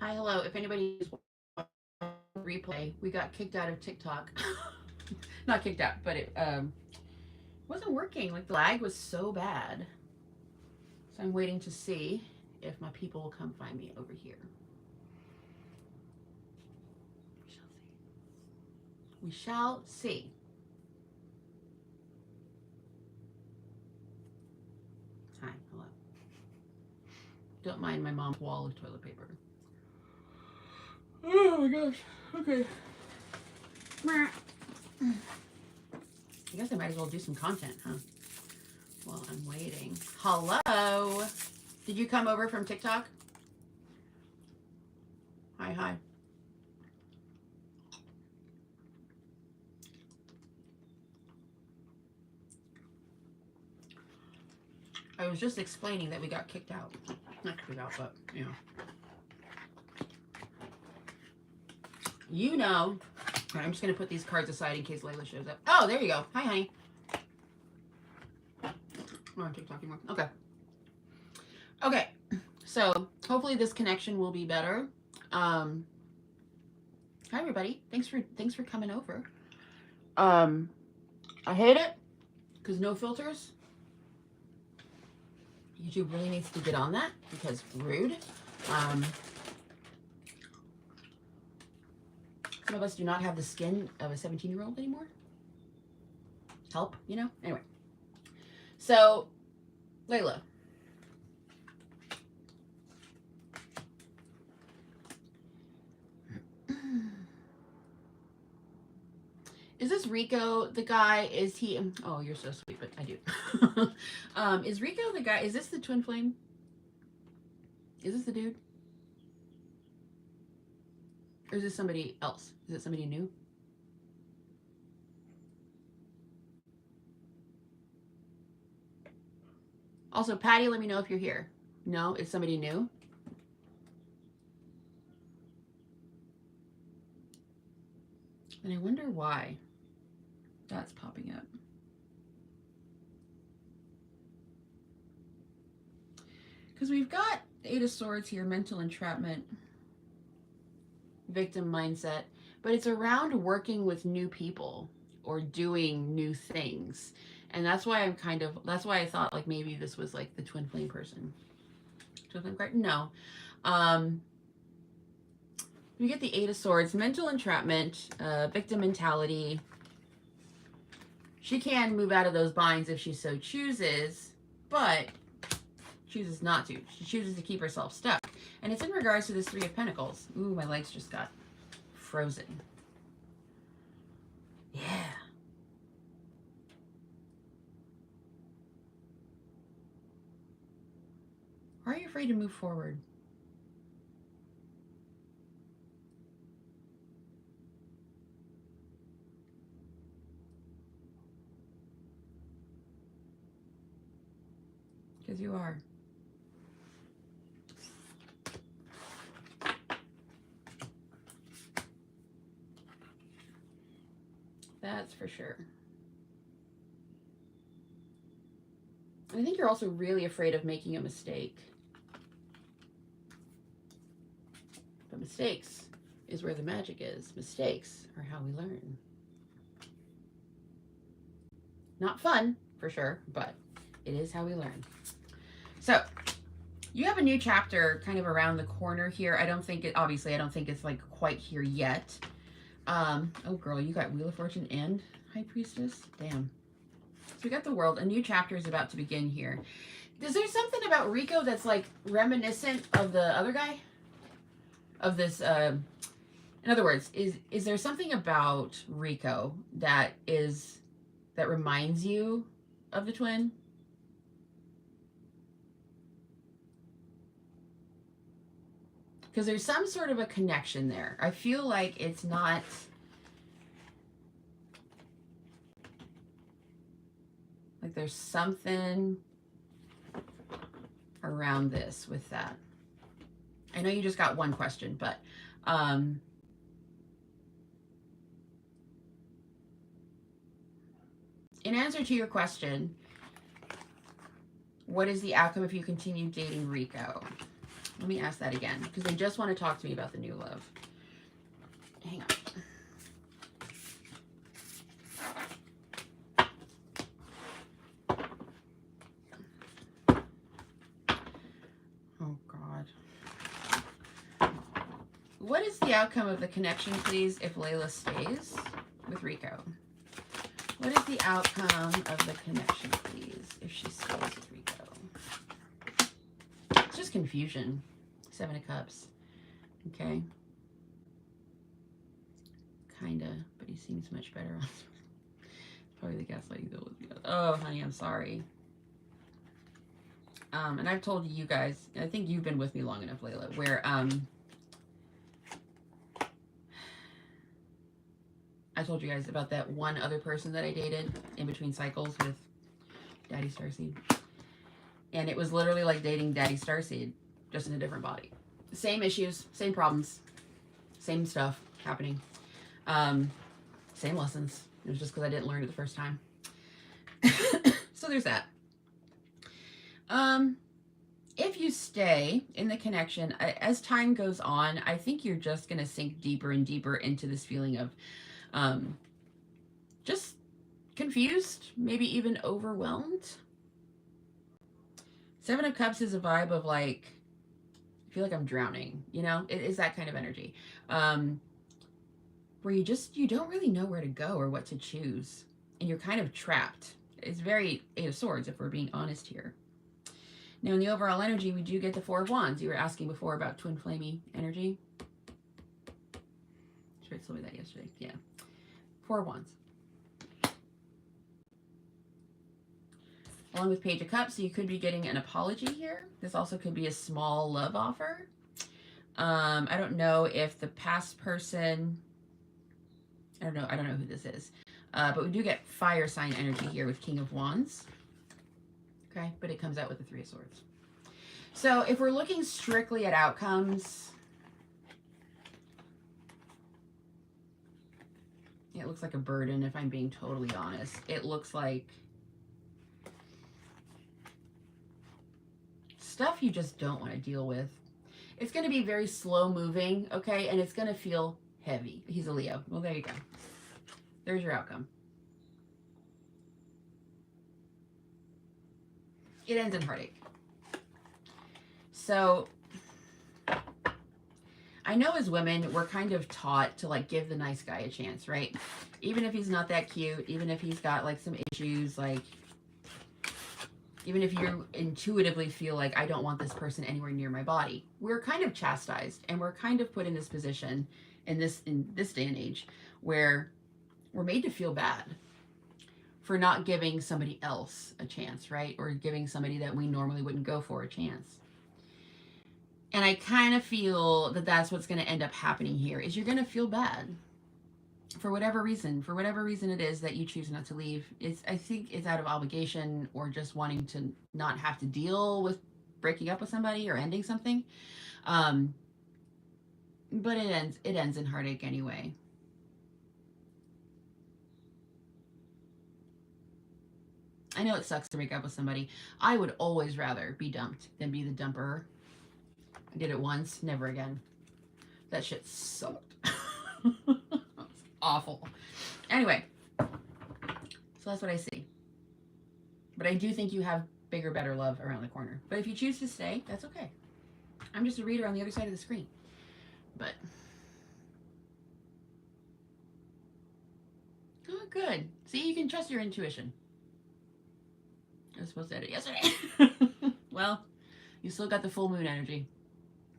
Hi, hello. If anybody is watching replay, we got kicked out of TikTok. Not kicked out, but it wasn't working. Like the lag was so bad. So I'm waiting to see if my people will come find me over here. We shall see. Hi, hello. Don't mind my mom's wall of toilet paper. Oh my gosh. Okay. I guess I might as well do some content, huh? While I'm waiting. Hello. Did you come over from TikTok? Hi, hi. I was just explaining that we got kicked out. Not kicked out, but you know. You know. Right, I'm just gonna put these cards aside in case Layla shows up. Oh, there you go. Hi, honey. We're on TikTok anymore. Okay. Okay. So hopefully this connection will be better. Hi everybody. Thanks for coming over. I hate it because no filters. YouTube really needs to get on that because rude. Some of us do not have the skin of a 17-year-old anymore. Help, you know? Anyway. So, Layla. Is this Rico the guy? Is he? Oh, you're so sweet, but I do. Is Rico the guy? Is this the twin flame? Is this the dude? Or is this somebody else? Is it somebody new? Also, Patty, let me know if you're here. No, it's somebody new. And I wonder why that's popping up. Because we've got Eight of Swords here, mental entrapment, victim mindset, but it's around working with new people or doing new things. And that's why that's why I thought like maybe this was like the twin flame person. Twin flame card? No. We get the Eight of Swords, mental entrapment, victim mentality. She can move out of those binds if she so chooses, but chooses not to. She chooses to keep herself stuck. And it's in regards to this Three of Pentacles. Ooh, my legs just got frozen. Yeah. Why are you afraid to move forward? Because you are. That's for sure. And I think you're also really afraid of making a mistake. But mistakes is where the magic is. Mistakes are how we learn. Not fun, for sure, but it is how we learn. So, you have a new chapter kind of around the corner here. I don't think it's like quite here yet. Oh girl, you got Wheel of Fortune and High Priestess? Damn. So we got the World. A new chapter is about to begin here. Is there something about Rico that's like reminiscent of the other guy? Of this, in other words, is there something about Rico that reminds you of the twin? Because there's some sort of a connection there. I feel like it's not. Like there's something around this with that. I know you just got one question, but in answer to your question, what is the outcome if you continue dating Rico? Let me ask that again, because they just want to talk to me about the new love. Hang on. Oh, God. What is the outcome of the connection, please, if Layla stays with Rico? What is the outcome of the connection, please, if she stays with Rico? It's just confusion. 7 of Cups. Okay. Kinda, but he seems much better. Probably the gaslighting deal with me. Oh, honey, I'm sorry. And I've told you guys, I think you've been with me long enough, Layla, where I told you guys about that one other person that I dated in between cycles with Daddy Starseed. And it was literally like dating Daddy Starseed, just in a different body. Same issues, same problems, same stuff happening. Same lessons. It was just because I didn't learn it the first time. So there's that. If you stay in the connection, as time goes on, I think you're just going to sink deeper and deeper into this feeling of just confused, maybe even overwhelmed. 7 of Cups is a vibe of like, I feel like I'm drowning, you know? It is that kind of energy. Where you don't really know where to go or what to choose. And you're kind of trapped. It's very 8 of Swords, if we're being honest here. Now, in the overall energy, we do get the 4 of Wands. You were asking before about twin flamey energy. Spirit told me that yesterday. Yeah. 4 of Wands. Along with Page of Cups, so you could be getting an apology here. This also could be a small love offer. I don't know if the past person... I don't know who this is. But we do get fire sign energy here with King of Wands. Okay, but it comes out with the 3 of Swords. So if we're looking strictly at outcomes, it looks like a burden, if I'm being totally honest. It looks like stuff you just don't want to deal with. It's going to be very slow moving, okay? And it's going to feel heavy. He's a Leo. Well, there you go. There's your outcome. It ends in heartache. So I know as women, we're kind of taught to like give the nice guy a chance, right? Even if he's not that cute, even if he's got like some issues, like even if you intuitively feel like I don't want this person anywhere near my body, we're kind of chastised and we're kind of put in this position in this day and age where we're made to feel bad for not giving somebody else a chance, right? Or giving somebody that we normally wouldn't go for a chance. And I kind of feel that that's what's going to end up happening here, is you're going to feel bad for whatever reason it is that you choose not to leave. I think it's out of obligation or just wanting to not have to deal with breaking up with somebody or ending something. But it ends in heartache anyway. I know it sucks to break up with somebody. I would always rather be dumped than be the dumper. I did it once, never again. That shit sucked. It's awful. Anyway, so that's what I see. But I do think you have bigger, better love around the corner. But if you choose to stay, that's okay. I'm just a reader on the other side of the screen. But, oh, good. See, you can trust your intuition. I was supposed to edit yesterday. Well, you still got the full moon energy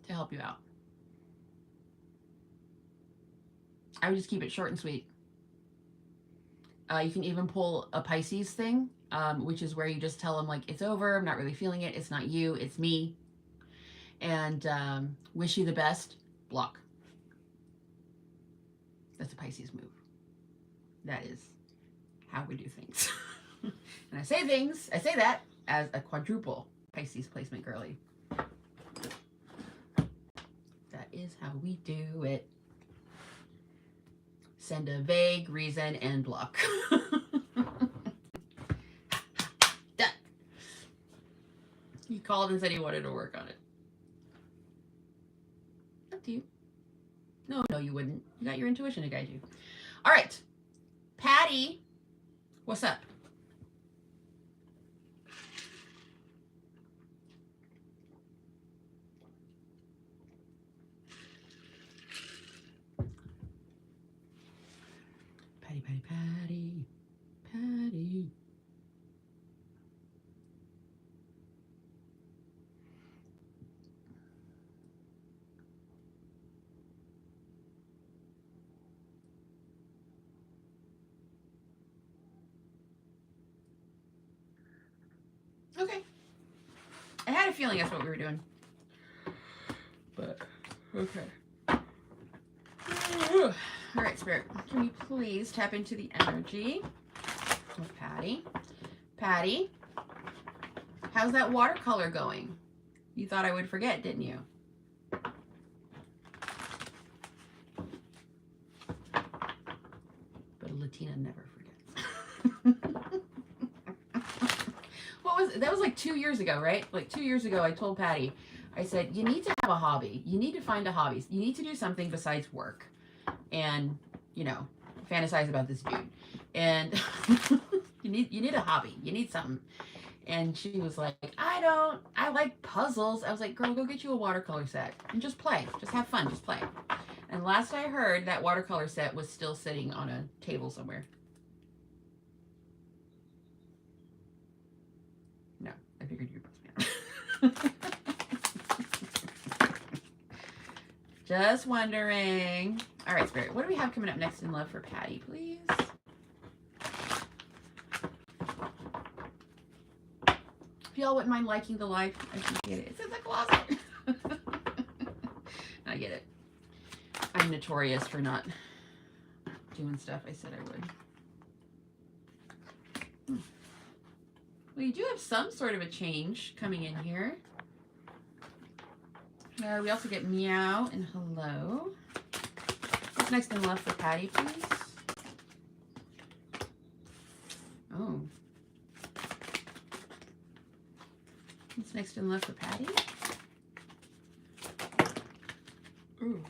to help you out. I would just keep it short and sweet. You can even pull a Pisces thing, which is where you just tell them, like, it's over, I'm not really feeling it, it's not you, it's me. And wish you the best, block. That's a Pisces move. That is how we do things. And I say that as a quadruple Pisces placement girly. That is how we do it. Send a vague reason and block. Done. He called and said he wanted to work on it. to you. No, you wouldn't. You got your intuition to guide you. All right. Patty, what's up? Patty, Patty, Patty, Patty. Okay. I had a feeling that's what we were doing. But, okay. All right, Spirit. Can you please tap into the energy with Patty? Patty, how's that watercolor going? You thought I would forget, didn't you? But a Latina never forgets. That was like 2 years ago, right? Like 2 years ago, I told Patty, I said, you need to have a hobby. You need to find a hobby. You need to do something besides work and, fantasize about this dude. And you need a hobby. You need something. And she was like, I like puzzles. I was like, girl, go get you a watercolor set and just play. Just have fun. Just play. And last I heard, that watercolor set was still sitting on a table somewhere. No, I figured you must be. Just wondering. All right, Spirit, what do we have coming up next in love for Patty, please? If y'all wouldn't mind liking the live, I appreciate it. It's in the closet. I get it. I'm notorious for not doing stuff I said I would. Well, you do have some sort of a change coming in here. We also get meow and hello. What's next in love for Patty, please? Oh. What's next in love for Patty? Ooh.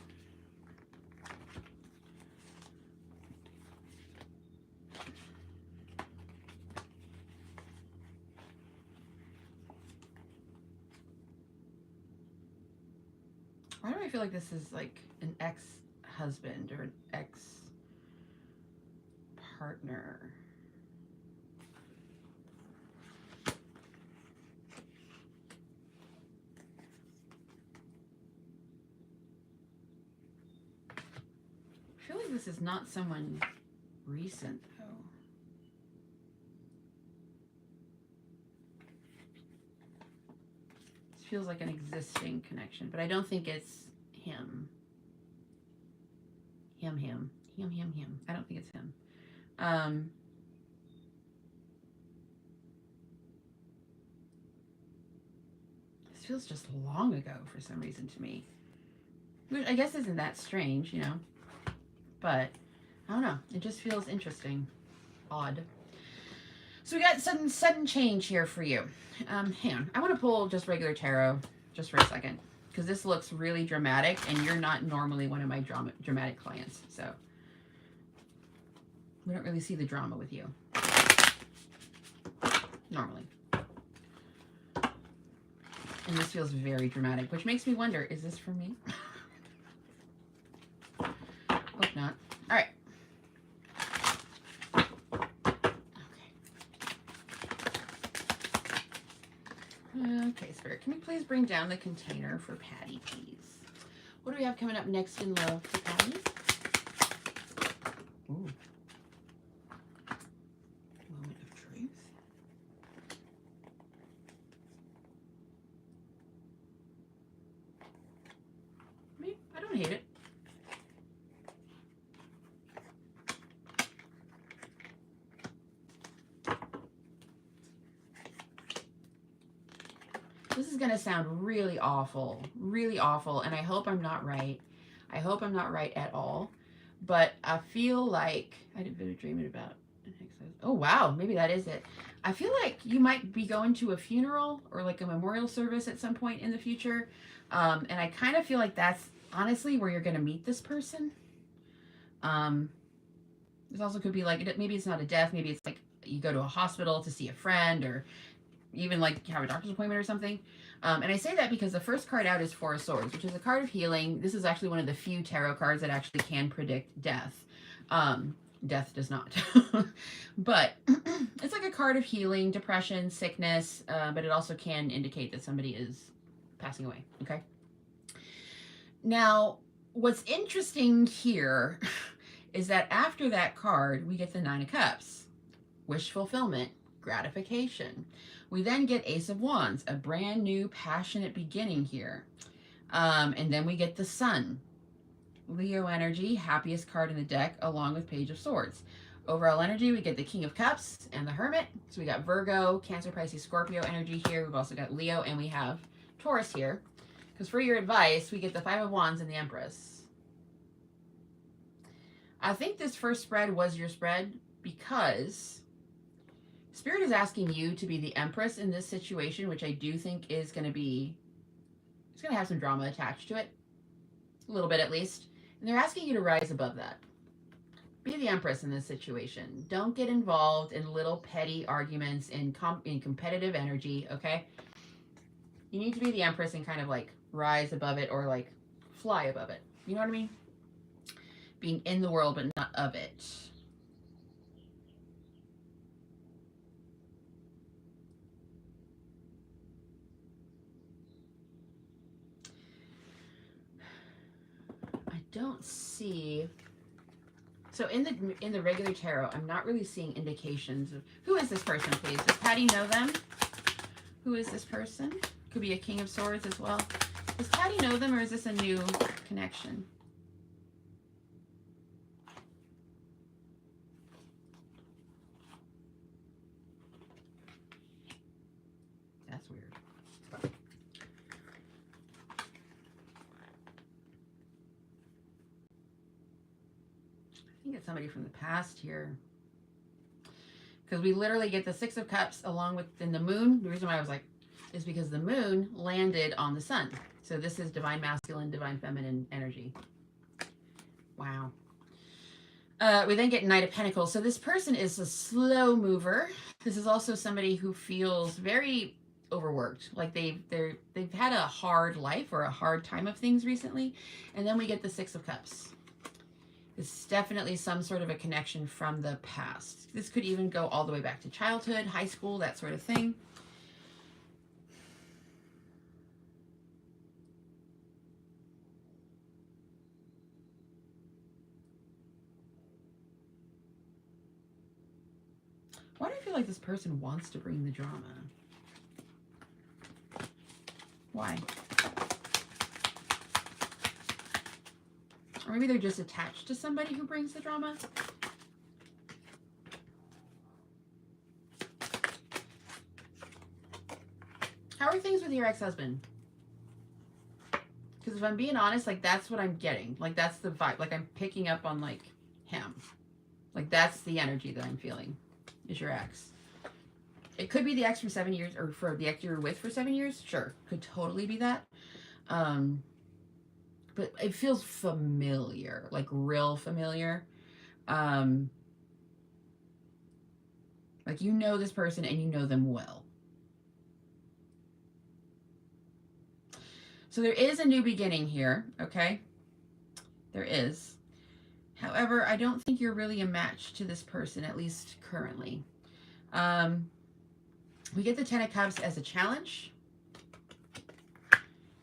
Why do I feel like this is like an ex-husband or an ex-partner? I feel like this is not someone recent, though. This feels like an existing connection, but I don't think it's him. Him. I don't think it's him. This feels just long ago for some reason to me. Which I guess isn't that strange, But I don't know. It just feels interesting. Odd. So we got sudden change here for you. Hang on. I want to pull just regular tarot just for a second, because this looks really dramatic, and you're not normally one of my dramatic clients, so we don't really see the drama with you normally. And this feels very dramatic, which makes me wonder, is this for me? Hope not. All right. Okay, Spirit, can we please bring down the container for Patty, please? What do we have coming up next in love for Patty? Ooh. Moment of truth. I don't hate it. This is going to sound really awful, and I hope I'm not right. I hope I'm not right at all, but I feel like I didn't really dream it about. Oh, wow, maybe that is it. I feel like you might be going to a funeral or like a memorial service at some point in the future, and I kind of feel like that's honestly where you're going to meet this person. This also could be like, maybe it's not a death, maybe it's like you go to a hospital to see a friend, or even like have a doctor's appointment or something. And I say that because the first card out is Four of Swords, which is a card of healing. This is actually one of the few tarot cards that actually can predict death. Death does not. But it's like a card of healing, depression, sickness, but it also can indicate that somebody is passing away, okay? Now, what's interesting here is that after that card, we get the Nine of Cups, wish fulfillment, gratification. We then get Ace of Wands, a brand new passionate beginning here. And then we get the Sun, Leo energy, happiest card in the deck, along with Page of Swords. Overall energy, we get the King of Cups and the Hermit. So we got Virgo, Cancer, Pisces, Scorpio energy here. We've also got Leo, and we have Taurus here. Because for your advice, we get the Five of Wands and the Empress. I think this first spread was your spread because Spirit is asking you to be the Empress in this situation, which I do think is going to be, it's going to have some drama attached to it. A little bit at least. And they're asking you to rise above that. Be the Empress in this situation. Don't get involved in little petty arguments in competitive energy, okay? You need to be the Empress and kind of like rise above it, or like fly above it. You know what I mean? Being in the world, but not of it. I don't see. So in the regular tarot, I'm not really seeing indications of who is this person, please. Does Patty know them? Who is this person? Could be a King of Swords as well. Does Patty know them, or is this a new connection? That's weird. I think it's somebody from the past here. Because we literally get the Six of Cups along with in the Moon. The reason why I was like, is because the Moon landed on the Sun. So this is divine masculine, divine feminine energy. Wow. We then get Knight of Pentacles. So this person is a slow mover. This is also somebody who feels very overworked. Like they've had a hard life or a hard time of things recently. And then we get the Six of Cups. It's definitely some sort of a connection from the past. This could even go all the way back to childhood, high school, that sort of thing. Why do I feel like this person wants to bring the drama? Why? Or maybe they're just attached to somebody who brings the drama. How are things with your ex-husband? Because if I'm being honest, like that's what I'm getting. Like that's the vibe. Like I'm picking up on like him. Like that's the energy that I'm feeling is your ex. It could be the ex from 7 years, or for the ex you were with for 7 years. Sure. Could totally be that. But it feels familiar, like real familiar. Like you know this person and you know them well. So there is a new beginning here, okay? There is. However, I don't think you're really a match to this person, at least currently. We get the Ten of Cups as a challenge.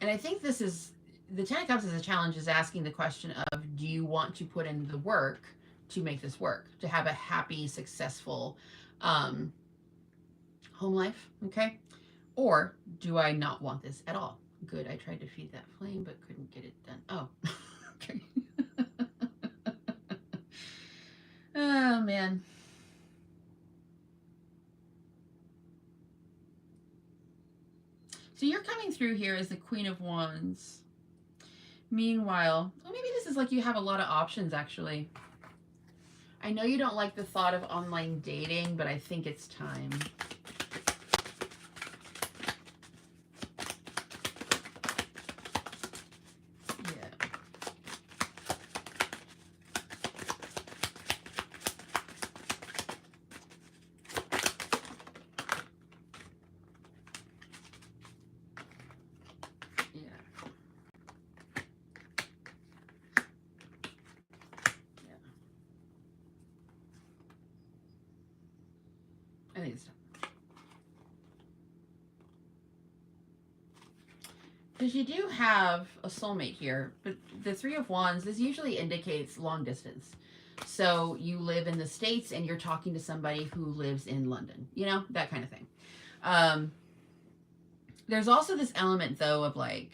And I think this is, the Ten of Cups as a challenge is asking the question of, do you want to put in the work to make this work? To have a happy, successful home life, okay? Or do I not want this at all? Good, I tried to feed that flame, but couldn't get it done. Oh, okay. Oh, man. So you're coming through here as the Queen of Wands. Meanwhile, well, maybe this is like you have a lot of options, actually. I know you don't like the thought of online dating, but I think it's time. Yeah. Because you do have a soulmate here, but the Three of Wands, this usually indicates long distance. So you live in the States and you're talking to somebody who lives in London, you know, that kind of thing. There's also this element, though, of like,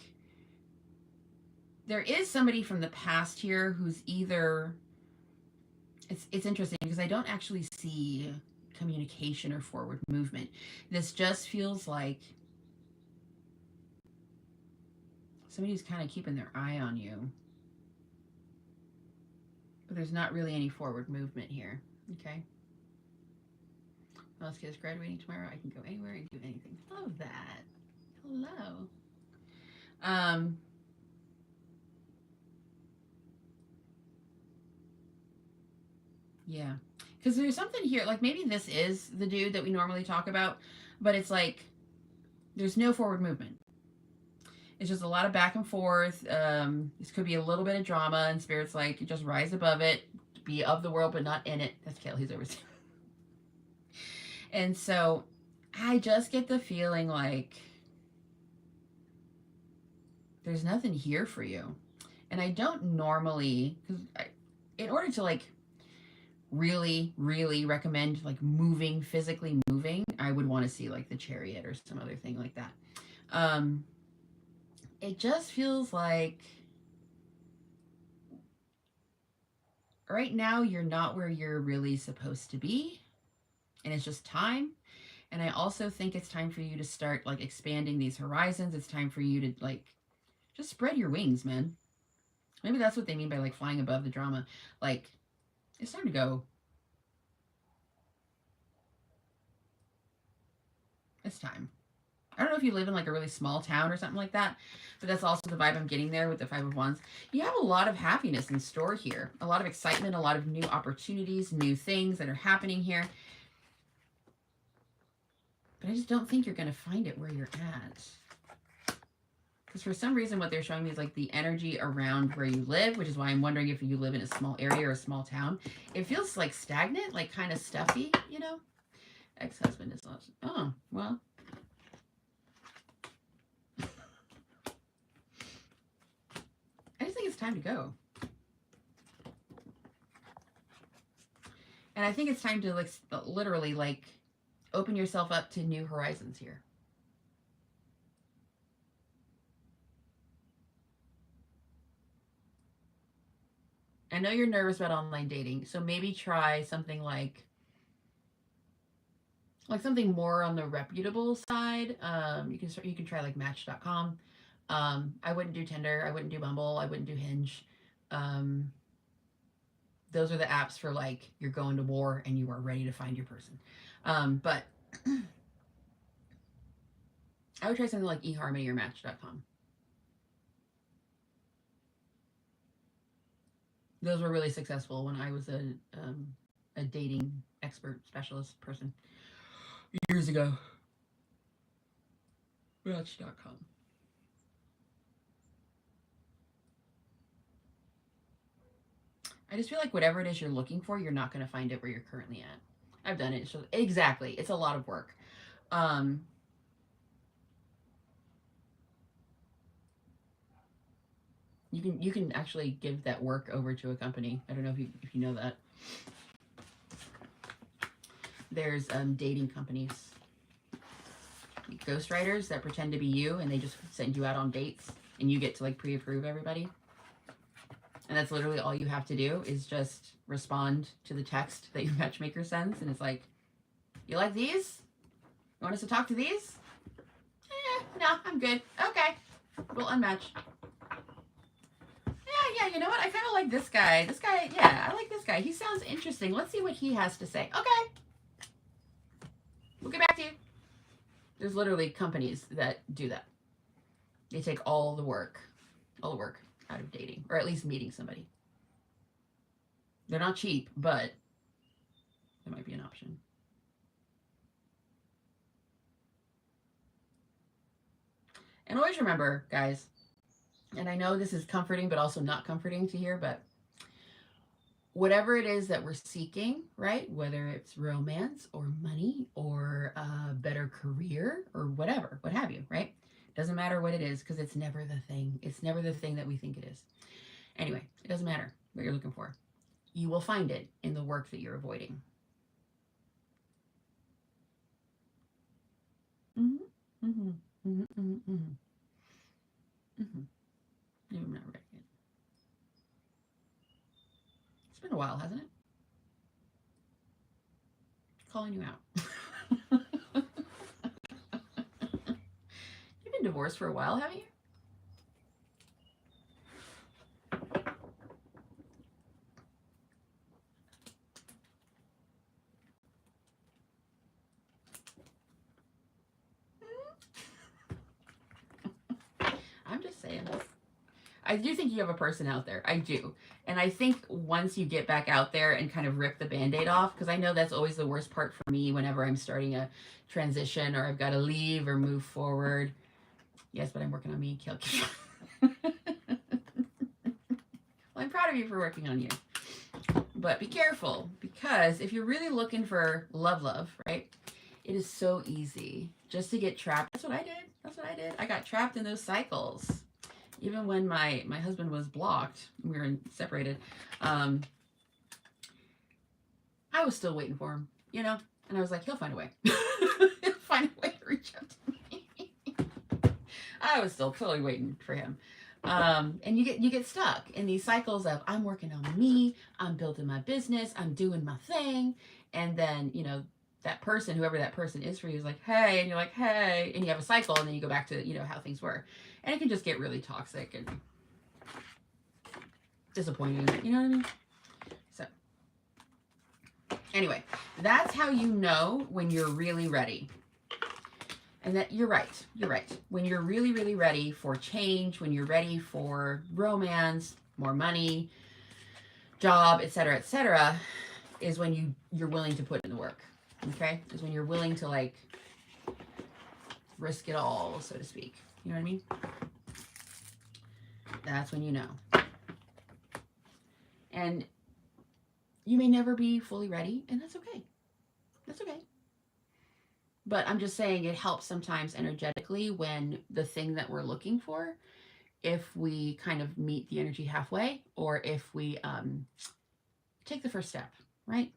there is somebody from the past here who's either, it's interesting because I don't actually see communication or forward movement. This just feels like somebody's kind of keeping their eye on you. But there's not really any forward movement here. Okay. Well, this kid is graduating tomorrow. I can go anywhere and do anything. Love that. Hello. Yeah. Because there's something here, like maybe this is the dude that we normally talk about, but it's like there's no forward movement. It's just a lot of back and forth. This could be a little bit of drama, and Spirit's like, just rise above it, be of the world, but not in it. That's Kale, he's overseas. And so I just get the feeling like there's nothing here for you. And I don't normally, because in order to like really, really recommend like moving, physically moving, I would want to see like the Chariot or some other thing like that. It just feels like right now you're not where you're really supposed to be, and it's just time. And I also think it's time for you to start like expanding these horizons. It's time for you to like just spread your wings, man. Maybe that's what they mean by like flying above the drama. Like, it's time to go. It's time. I don't know if you live in like a really small town or something like that, but that's also the vibe I'm getting there with the Five of Wands. You have a lot of happiness in store here, a lot of excitement, a lot of new opportunities, new things that are happening here. But I just don't think you're going to find it where you're at. Because for some reason, what they're showing me is like the energy around where you live, which is why I'm wondering if you live in a small area or a small town. It feels like stagnant, like kind of stuffy, you know? Ex-husband is lost. Oh, well. I just think it's time to go. And I think it's time to like literally like open yourself up to new horizons here. I know you're nervous about online dating, so maybe try something like something more on the reputable side. You can try like Match.com. I wouldn't do Tinder. I wouldn't do Bumble. I wouldn't do Hinge. Those are the apps for like you're going to war and you are ready to find your person. But I would try something like eHarmony or Match.com. Those were really successful when I was a dating expert specialist person years ago. Match.com. I just feel like whatever it is you're looking for, you're not going to find it where you're currently at. I've done it. So exactly. It's a lot of work. You can actually give that work over to a company. I don't know if you know that. There's dating companies, ghostwriters that pretend to be you, and they just send you out on dates, and you get to like pre-approve everybody. And that's literally all you have to do is just respond to the text that your matchmaker sends, and it's like, you like these? You want us to talk to these? No, I'm good. Okay, we'll unmatch. Yeah, you know what? I kind of like this guy. This guy, yeah, I like this guy. He sounds interesting. Let's see what he has to say. Okay. We'll get back to you. There's literally companies that do that. They take all the work out of dating, or at least meeting somebody. They're not cheap, but that might be an option. And always remember, guys, and I know this is comforting, but also not comforting to hear, but whatever it is that we're seeking, right? Whether it's romance or money or a better career or whatever, what have you, right? Doesn't matter what it is, because it's never the thing. It's never the thing that we think it is. Anyway, it doesn't matter what you're looking for. You will find it in the work that you're avoiding. Mm-hmm. Mm-hmm. Mm-hmm. Mm-hmm. Mm-hmm. I'm not ready yet. It's been a while, hasn't it? Calling you out. You've been divorced for a while, haven't you? I'm just saying. I do think you have a person out there. I do. And I think once you get back out there and kind of rip the band-aid off, because I know that's always the worst part for me whenever I'm starting a transition or I've got to leave or move forward. Yes, but I'm working on me. Well, I'm proud of you for working on you. But be careful, because if you're really looking for love, right? It is so easy just to get trapped. That's what I did. That's what I did. I got trapped in those cycles. Even when my husband was blocked, we were separated, I was still waiting for him, you know? And I was like, he'll find a way. He'll find a way to reach out to me. I was still totally waiting for him. And you get stuck in these cycles of, I'm working on me, I'm building my business, I'm doing my thing. And then, you know, that person, whoever that person is for you, is like, hey, and you're like, hey, and you have a cycle, and then you go back to, you know, how things were. And it can just get really toxic and disappointing, you know what I mean? So anyway, that's how you know when you're really ready. And that you're right. When you're really, really ready for change, when you're ready for romance, more money, job, etc., is when you're willing to put in the work. Okay? Is when you're willing to, like, risk it all, so to speak. You know what I mean? That's when you know. And you may never be fully ready, and that's okay. That's okay. But I'm just saying it helps sometimes energetically when the thing that we're looking for, if we kind of meet the energy halfway, or if we take the first step, right?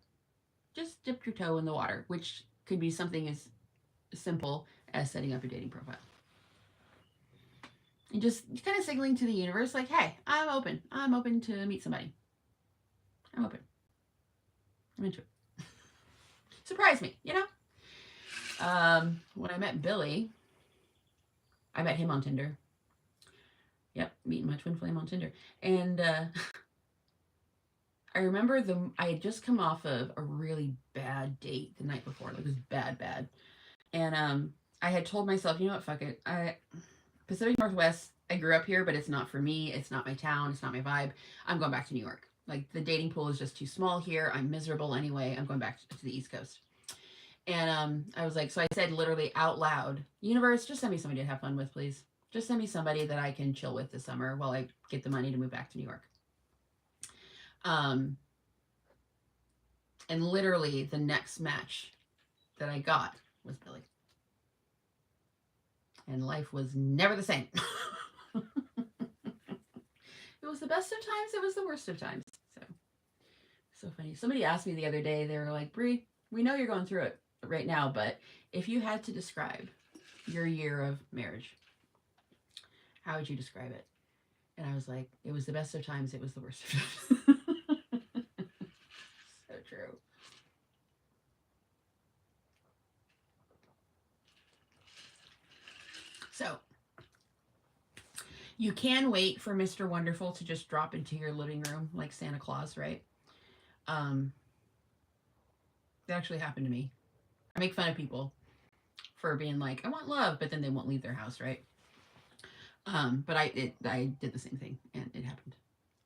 Just dip your toe in the water, which could be something as simple as setting up your dating profile. And just kind of signaling to the universe, like, hey, I'm open. I'm open to meet somebody. I'm open. I'm into it. Surprise me, you know? When I met Billy, I met him on Tinder. Yep, meeting my twin flame on Tinder. And I remember I had just come off of a really bad date the night before. Like, it was bad. And I had told myself, you know what, fuck it. Pacific Northwest, I grew up here, but it's not for me. It's not my town. It's not my vibe. I'm going back to New York. Like, the dating pool is just too small here. I'm miserable anyway. I'm going back to the East Coast. And I was like, so I said literally out loud, universe, just send me somebody to have fun with, please. Just send me somebody that I can chill with this summer while I get the money to move back to New York. And literally the next match that I got was Billy. And life was never the same. It was the best of times. It was the worst of times. So funny. Somebody asked me the other day, they were like, Bree, we know you're going through it right now, but if you had to describe your year of marriage, how would you describe it? And I was like, it was the best of times. It was the worst of times. So true. So you can wait for Mr. Wonderful to just drop into your living room like Santa Claus, right? That actually happened to me. I make fun of people for being like, I want love, but then they won't leave their house, right? But I did the same thing, and it happened.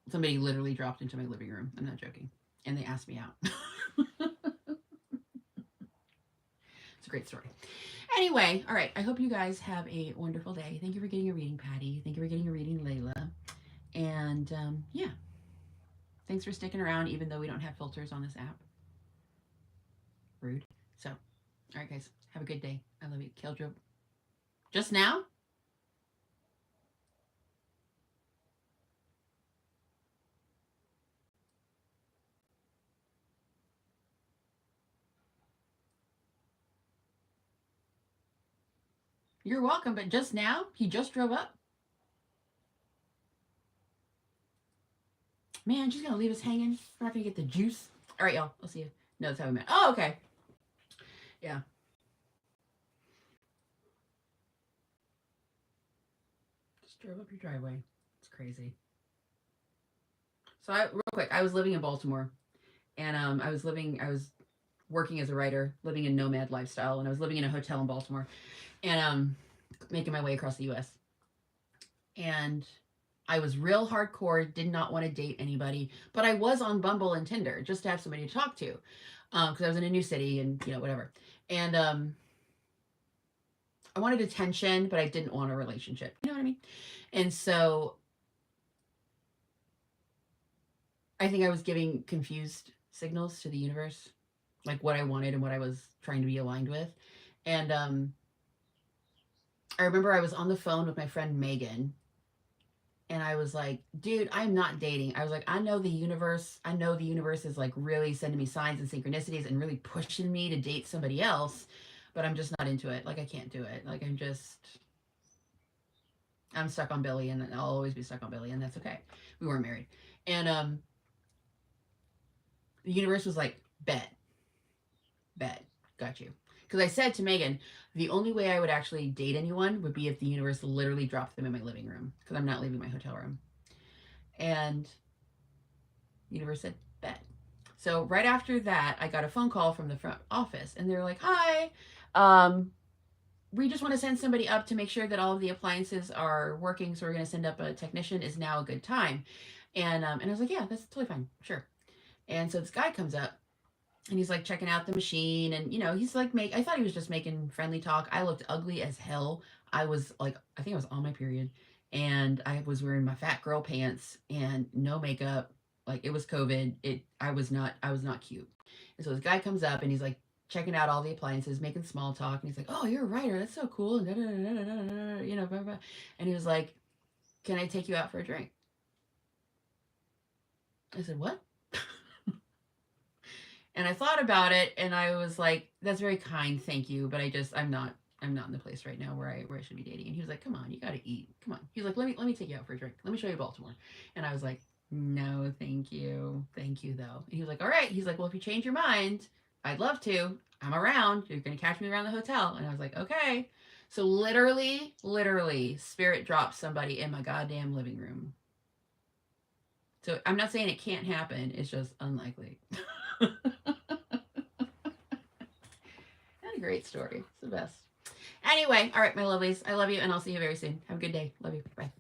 Somebody literally dropped into my living room. I'm not joking. And they asked me out. It's a great story. Anyway, all right. I hope you guys have a wonderful day. Thank you for getting a reading, Patty. Thank you for getting a reading, Layla. And yeah, thanks for sticking around, even though we don't have filters on this app. Rude. So, all right, guys, have a good day. I love you. Keldra. Just now? You're welcome. But just now, he just drove up. Man, she's gonna leave us hanging. We're not gonna get the juice. All right, y'all. I'll see you. No, that's how we met. Oh, okay. Yeah. Just drove up your driveway. It's crazy. So real quick, I was living in Baltimore, and I was working as a writer, living in nomad lifestyle, and I was living in a hotel in Baltimore, and making my way across the U.S. And I was real hardcore, did not want to date anybody, but I was on Bumble and Tinder just to have somebody to talk to, because I was in a new city and whatever. And I wanted attention, but I didn't want a relationship. You know what I mean? And so I think I was giving confused signals to the universe, like what I wanted and what I was trying to be aligned with. And I remember I was on the phone with my friend Megan, and I was like, dude, I'm not dating. I was like, I know the universe is like really sending me signs and synchronicities and really pushing me to date somebody else, but I'm just not into it. Like, I can't do it. Like, I'm stuck on Billy, and I'll always be stuck on Billy, and that's okay. We weren't married. And the universe was like, bet, got you. Because I said to Megan, the only way I would actually date anyone would be if the universe literally dropped them in my living room, because I'm not leaving my hotel room. And the universe said, bet. So right after that, I got a phone call from the front office, and they're like, hi, we just want to send somebody up to make sure that all of the appliances are working, so we're going to send up a technician. Is now a good time? And I was like, yeah, that's totally fine, sure. And so this guy comes up, and he's like checking out the machine, and he's like I thought he was just making friendly talk. I looked ugly as hell. I was like, I think I was on my period, and I was wearing my fat girl pants and no makeup. Like, it was COVID. I was not cute. And so this guy comes up, and he's like checking out all the appliances, making small talk, and he's like, oh, you're a writer, that's so cool, and blah, blah. And he was like, can I take you out for a drink? I said, what? And I thought about it, and I was like, that's very kind, thank you, but I'm not in the place right now where I should be dating. And he was like, come on, you gotta eat, come on. He was like, let me take you out for a drink, let me show you Baltimore. And I was like, no, thank you though. And he was like, all right. He's like, well, if you change your mind, I'd love to, I'm around, you're gonna catch me around the hotel. And I was like, okay. So literally spirit dropped somebody in my goddamn living room. So I'm not saying it can't happen, it's just unlikely. What a great story. It's the best. Anyway, all right, my lovelies. I love you, and I'll see you very soon. Have a good day. Love you. Bye.